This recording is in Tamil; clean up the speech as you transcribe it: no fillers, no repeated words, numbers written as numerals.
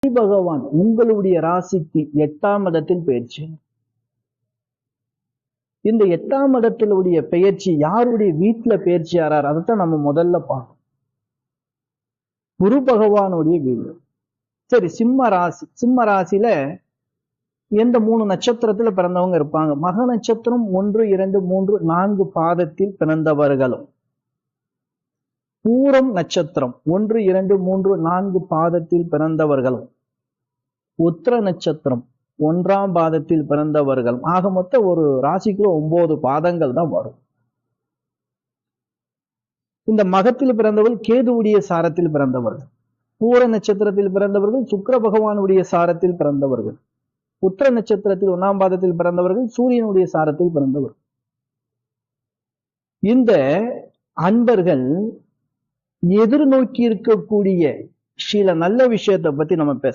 பகவான் உங்களுடைய ராசிக்கு 8ஆம் இடத்தில் பயிற்சி. இந்த 8ஆம் இடத்திலுடைய பெயர்ச்சி யாருடைய வீட்டுல பயிற்சி ஆறார்? அதைத்தான் நம்ம முதல்ல பார்க்கணும். குரு பகவானுடைய வீடு. சரி, சிம்ம ராசி. சிம்ம ராசியில எந்த 3 நட்சத்திரத்துல பிறந்தவங்க இருப்பாங்க? மக நட்சத்திரம் 1, 2, 3, 4 பாதத்தில் பிறந்தவர்களும், பூரம் நட்சத்திரம் 1, 2, 3, 4 பாதத்தில் பிறந்தவர்களும், உத்திர நட்சத்திரம் 1ஆம் பாதத்தில் பிறந்தவர்கள், ஆக மொத்தம் ஒரு ராசிக்குள்ள 9 பாதங்கள் தான் வரும். இந்த மகத்தில் பிறந்தவர்கள் கேதுவுடைய சாரத்தில் பிறந்தவர்கள், பூர நட்சத்திரத்தில் பிறந்தவர்கள் சுக்கிர பகவானுடைய சாரத்தில் பிறந்தவர்கள், உத்திர நட்சத்திரத்தில் 1ஆம் பாதத்தில் பிறந்தவர்கள் சூரியனுடைய சாரத்தில் பிறந்தவர்கள். இந்த அன்பர்கள் எதிர்நோக்கி இருக்கக்கூடிய சில நல்ல விஷயத்தை பத்தி நம்ம பேச